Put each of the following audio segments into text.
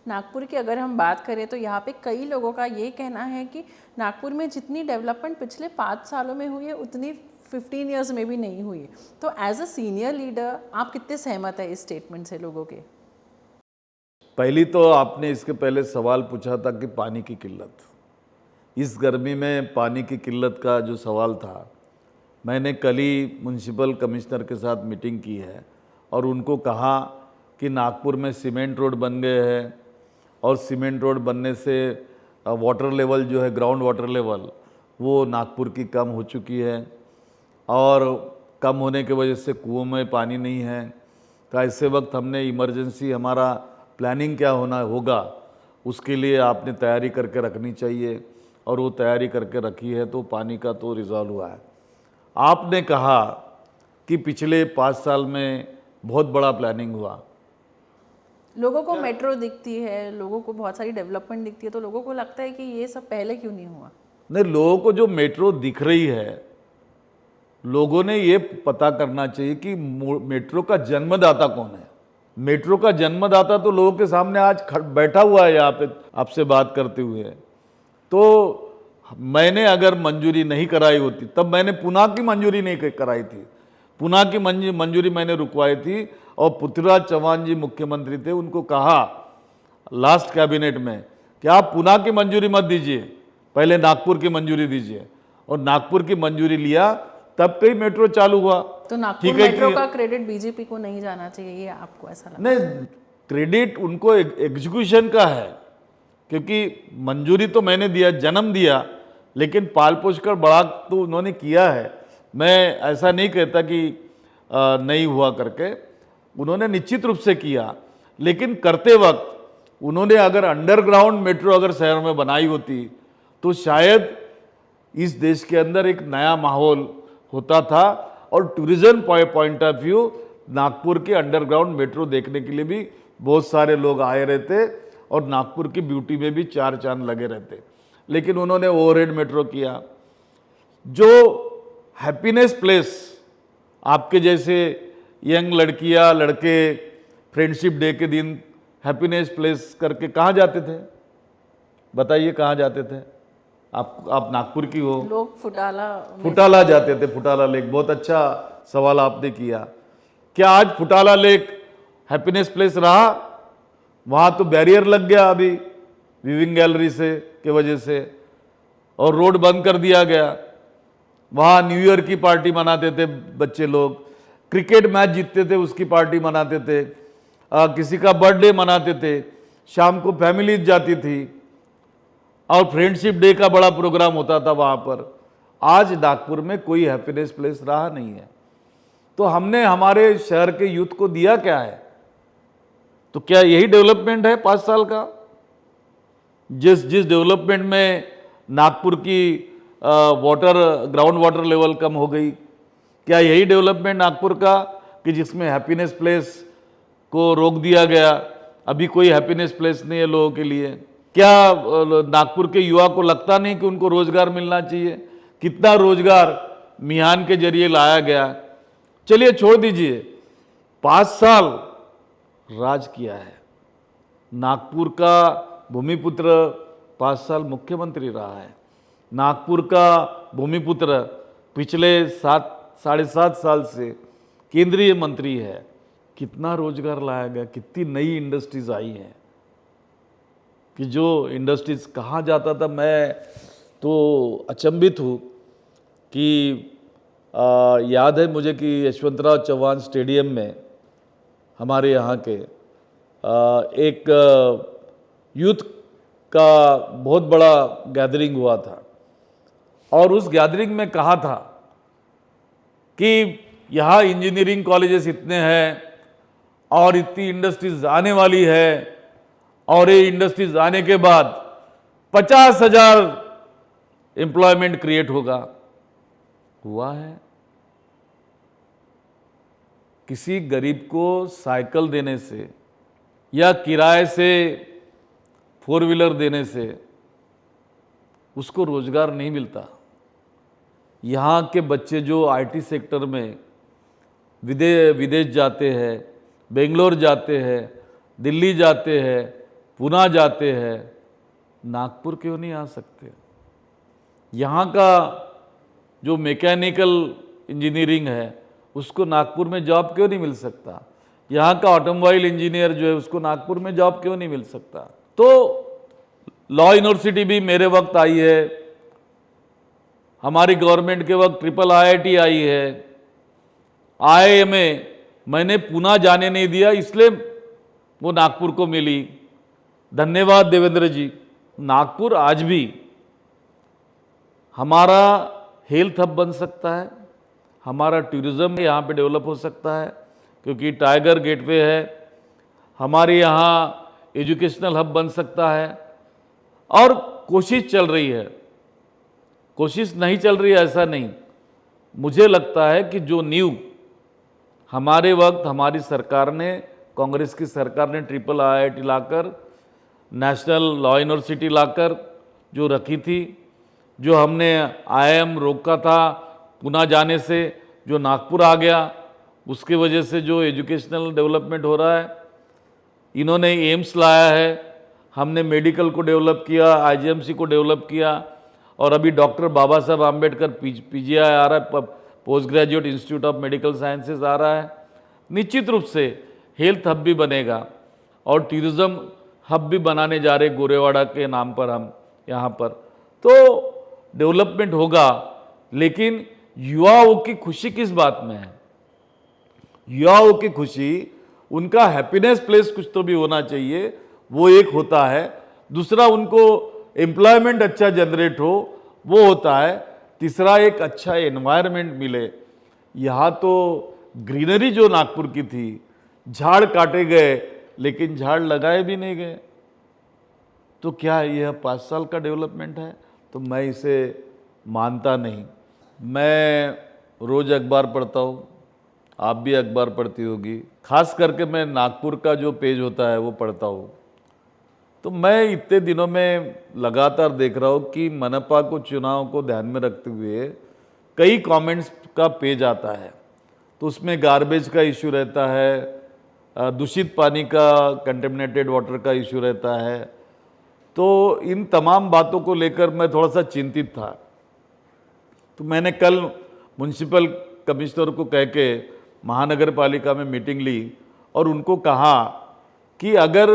नागपुर की अगर हम बात करें तो यहाँ पे कई लोगों का ये कहना है कि नागपुर में जितनी डेवलपमेंट पिछले 5 सालों में हुई है उतनी 15 इयर्स में भी नहीं हुई है। तो एज अ सीनियर लीडर आप कितने सहमत है इस स्टेटमेंट से लोगों के? पहली तो आपने इसके पहले सवाल पूछा था कि पानी की किल्लत, इस गर्मी में पानी की किल्लत का जो सवाल था, मैंने कल ही म्युनिसिपल कमिश्नर के साथ मीटिंग की है और उनको कहा कि नागपुर में सीमेंट रोड बन गए हैं और सीमेंट रोड बनने से वाटर लेवल जो है, ग्राउंड वाटर लेवल, वो नागपुर की कम हो चुकी है और कम होने की वजह से कुओं में पानी नहीं है। तो ऐसे वक्त हमने इमरजेंसी, हमारा प्लानिंग क्या होगा उसके लिए आपने तैयारी करके रखनी चाहिए और वो तैयारी करके रखी है तो पानी का तो रिजॉल्व हुआ है। आपने कहा कि पिछले 5 साल में बहुत बड़ा प्लानिंग हुआ। लोगों को मेट्रो दिखती है, लोगों को बहुत सारी डेवलपमेंट दिखती है, तो लोगों को लगता है कि ये सब पहले क्यों नहीं हुआ? नहीं, लोगों को जो मेट्रो दिख रही है, लोगों ने ये पता करना चाहिए कि मेट्रो का जन्मदाता कौन है। मेट्रो का जन्मदाता तो लोगों के सामने आज बैठा हुआ है यहाँ पे आपसे बात करते हुए। तो मैंने अगर मंजूरी नहीं कराई होती, तब मैंने पुणे की मंजूरी नहीं कराई थी, पुणे की मंजूरी मैंने रुकवाई थी और पृथ्वीराज चौहान जी मुख्यमंत्री थे, उनको कहा लास्ट कैबिनेट में कि आप पुणे की मंजूरी मत दीजिए, पहले नागपुर की मंजूरी दीजिए, और नागपुर की मंजूरी लिया तब कहीं मेट्रो चालू हुआ। तो नागपुर मेट्रो का क्रेडिट बीजेपी को नहीं जाना चाहिए, ये आपको ऐसा लगता है? नहीं, क्रेडिट उनको एग्जीक्यूशन का है, क्योंकि मंजूरी तो मैंने दिया, जन्म दिया, लेकिन पाल पोष कर बड़ा तो उन्होंने किया है। मैं ऐसा नहीं कहता कि नहीं हुआ करके, उन्होंने निश्चित रूप से किया, लेकिन करते वक्त उन्होंने अगर अंडरग्राउंड मेट्रो अगर शहर में बनाई होती तो शायद इस देश के अंदर एक नया माहौल होता था और tourism point of view Nagpur के अंडरग्राउंड मेट्रो देखने के लिए भी बहुत सारे लोग आए रहते और नागपुर की ब्यूटी में भी 4 चांद लगे रहते। लेकिन उन्होंने ओवरहेड मेट्रो किया। जो हैप्पीनेस प्लेस, आपके जैसे यंग लड़कियां लड़के फ्रेंडशिप डे के दिन हैप्पीनेस प्लेस करके कहाँ जाते थे? बताइए कहाँ जाते थे? आप नागपुर की हो, लोग फुटाला जाते थे, फुटाला लेक। बहुत अच्छा सवाल आपने किया। क्या आज फुटाला लेक हैप्पीनेस प्लेस रहा? वहाँ तो बैरियर लग गया अभी विविंग गैलरी से के वजह से, और रोड बंद कर दिया गया। वहाँ न्यू ईयर की पार्टी मनाते थे बच्चे लोग, क्रिकेट मैच जीतते थे उसकी पार्टी मनाते थे, किसी का बर्थडे मनाते थे, शाम को फैमिली जाती थी और फ्रेंडशिप डे का बड़ा प्रोग्राम होता था वहाँ पर। आज नागपुर में कोई हैप्पीनेस प्लेस रहा नहीं है। तो हमने हमारे शहर के यूथ को दिया क्या है? तो क्या यही डेवलपमेंट है 5 साल का? जिस डेवलपमेंट में नागपुर की ग्राउंड वाटर लेवल कम हो गई, क्या यही डेवलपमेंट नागपुर का कि जिसमें हैप्पीनेस प्लेस को रोक दिया गया? अभी कोई हैप्पीनेस प्लेस नहीं है लोगों के लिए। क्या नागपुर के युवा को लगता नहीं कि उनको रोजगार मिलना चाहिए? कितना रोजगार मिहान के जरिए लाया गया। चलिए छोड़ दीजिए, 5 साल राज किया है नागपुर का भूमिपुत्र, 5 साल मुख्यमंत्री रहा है। नागपुर का भूमिपुत्र पिछले 7.5 साल से केंद्रीय मंत्री है। कितना रोजगार लाया गया, कितनी नई इंडस्ट्रीज आई हैं कि जो इंडस्ट्रीज कहाँ जाता था। मैं तो अचंभित हूँ कि याद है मुझे कि यशवंतराव चौहान स्टेडियम में हमारे यहाँ के एक यूथ का बहुत बड़ा गैदरिंग हुआ था और उस गैदरिंग में कहा था कि यहाँ इंजीनियरिंग कॉलेजेस इतने हैं और इतनी इंडस्ट्रीज आने वाली है और ये इंडस्ट्रीज आने के बाद 50,000 एम्प्लॉयमेंट क्रिएट होगा। हुआ है? किसी गरीब को साइकिल देने से या किराए से 4 व्हीलर देने से उसको रोजगार नहीं मिलता। यहाँ के बच्चे जो आईटी सेक्टर में विदेश जाते हैं, बेंगलोर जाते हैं, दिल्ली जाते हैं, पुणे जाते हैं, नागपुर क्यों नहीं आ सकते? यहाँ का जो मैकेनिकल इंजीनियरिंग है उसको नागपुर में जॉब क्यों नहीं मिल सकता? यहाँ का ऑटोमोबाइल इंजीनियर जो है उसको नागपुर में जॉब क्यों नहीं मिल सकता? तो लॉ यूनिवर्सिटी भी मेरे वक्त आई है, हमारी गवर्नमेंट के वक्त ट्रिपल IIT आई है, IIMA मैंने पुणे जाने नहीं दिया इसलिए वो नागपुर को मिली। धन्यवाद देवेंद्र जी। नागपुर आज भी हमारा हेल्थ हब बन सकता है, हमारा टूरिज्म यहाँ पे डेवलप हो सकता है क्योंकि टाइगर गेटवे है, हमारे यहाँ एजुकेशनल हब बन सकता है और कोशिश चल रही है। कोशिश नहीं चल रही है ऐसा नहीं, मुझे लगता है कि जो न्यू हमारे वक्त हमारी सरकार ने, कांग्रेस की सरकार ने ट्रिपल IIT लाकर, नेशनल लॉ यूनिवर्सिटी लाकर जो रखी थी, जो हमने IIM रोका था पुणे जाने से, जो नागपुर आ गया, उसके वजह से जो एजुकेशनल डेवलपमेंट हो रहा है, इन्होंने एम्स लाया है, हमने मेडिकल को डेवलप किया, IGMC को डेवलप किया और अभी डॉक्टर बाबा साहब आम्बेडकर PGI आ रहा है, post graduate institute of medical sciences आ रहा है। निश्चित रूप से हेल्थ हब भी बनेगा और टूरिज्म हब भी बनाने जा रहे गोरेवाड़ा के नाम पर हम यहाँ पर। तो डेवलपमेंट होगा, लेकिन युवाओं की खुशी किस बात में है? युवाओं की खुशी, उनका हैप्पीनेस प्लेस कुछ तो भी होना चाहिए, वो एक होता है। दूसरा, उनको एम्प्लॉयमेंट अच्छा जनरेट हो, वो होता है। तीसरा, एक अच्छा एनवायरनमेंट मिले। यहाँ तो ग्रीनरी जो नागपुर की थी, झाड़ काटे गए लेकिन झाड़ लगाए भी नहीं गए, तो क्या यह 5 साल का डेवलपमेंट है? तो मैं इसे मानता नहीं। मैं रोज़ अखबार पढ़ता हूँ, आप भी अखबार पढ़ती होगी, खास करके मैं नागपुर का जो पेज होता है वो पढ़ता हूँ। तो मैं इतने दिनों में लगातार देख रहा हूँ कि मनपा को चुनाव को ध्यान में रखते हुए कई कमेंट्स का पेज आता है, तो उसमें गार्बेज का इशू रहता है, दूषित पानी का, कंटेमिनेटेड वाटर का इशू रहता है। तो इन तमाम बातों को लेकर मैं थोड़ा सा चिंतित था। तो मैंने कल म्युनिसिपल कमिश्नर को कह के महानगर पालिका में मीटिंग ली और उनको कहा कि अगर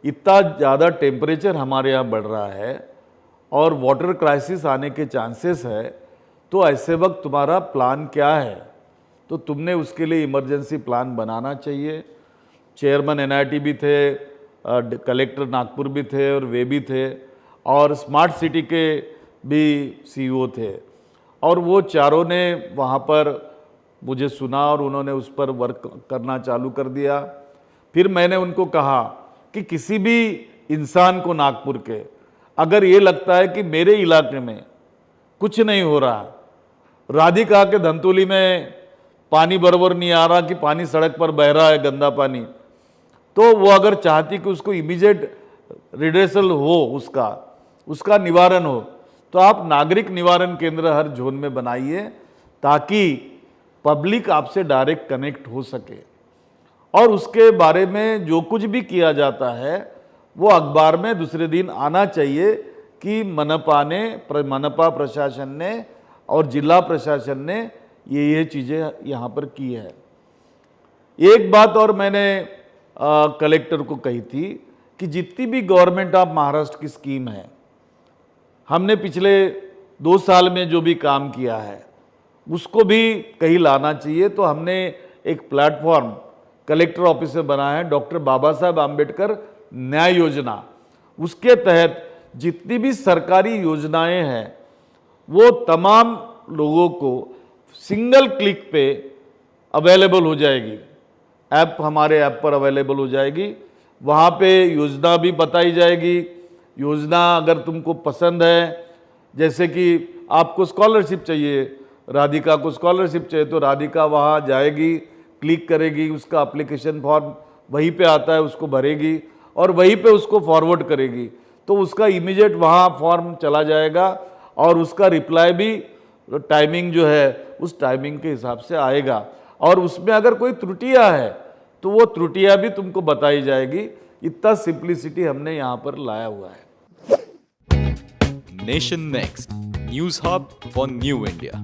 इतना ज़्यादा टेम्परेचर हमारे यहाँ बढ़ रहा है और वाटर क्राइसिस आने के चांसेस है, तो ऐसे वक्त तुम्हारा प्लान क्या है? तो तुमने उसके लिए इमरजेंसी प्लान बनाना चाहिए। चेयरमैन NIT भी थे, कलेक्टर नागपुर भी थे और वे भी थे, और स्मार्ट सिटी के भी CEO थे, और वो चारों ने वहाँ पर मुझे सुना और उन्होंने उस पर वर्क करना चालू कर दिया। फिर मैंने उनको कहा कि किसी भी इंसान को नागपुर के अगर ये लगता है कि मेरे इलाके में कुछ नहीं हो रहा, राधिका के धंतुली में पानी बराबर नहीं आ रहा कि पानी सड़क पर बह रहा है गंदा पानी, तो वो अगर चाहती कि उसको इमीडिएट रिड्रेसल हो, उसका निवारण हो, तो आप नागरिक निवारण केंद्र हर जोन में बनाइए ताकि पब्लिक आपसे डायरेक्ट कनेक्ट हो सके। और उसके बारे में जो कुछ भी किया जाता है वो अखबार में दूसरे दिन आना चाहिए कि मनपा प्रशासन ने और जिला प्रशासन ने ये चीज़ें यहाँ पर की है। एक बात और मैंने कलेक्टर को कही थी कि जितनी भी गवर्नमेंट ऑफ महाराष्ट्र की स्कीम है, हमने पिछले 2 साल में जो भी काम किया है उसको भी कहीं लाना चाहिए। तो हमने एक प्लेटफॉर्म कलेक्टर ऑफिस में बनाया है, डॉक्टर बाबा साहब आम्बेडकर न्याय योजना। उसके तहत जितनी भी सरकारी योजनाएं हैं वो तमाम लोगों को सिंगल क्लिक पे अवेलेबल हो जाएगी। ऐप हमारे ऐप पर अवेलेबल हो जाएगी, वहाँ पे योजना भी बताई जाएगी। योजना अगर तुमको पसंद है, जैसे कि आपको स्कॉलरशिप चाहिए, राधिका को स्कॉलरशिप चाहिए, तो राधिका वहाँ जाएगी, क्लिक करेगी, उसका एप्लीकेशन फॉर्म वहीं पे आता है, उसको भरेगी और वहीं पे उसको फॉरवर्ड करेगी, तो उसका इमीडिएट वहाँ फॉर्म चला जाएगा और उसका रिप्लाई भी टाइमिंग जो है उस टाइमिंग के हिसाब से आएगा। और उसमें अगर कोई त्रुटियां है तो वो त्रुटियां भी तुमको बताई जाएगी इतना सिंप्लिसिटी हमने यहाँ पर लाया हुआ है। Nation Next News Hub for New India.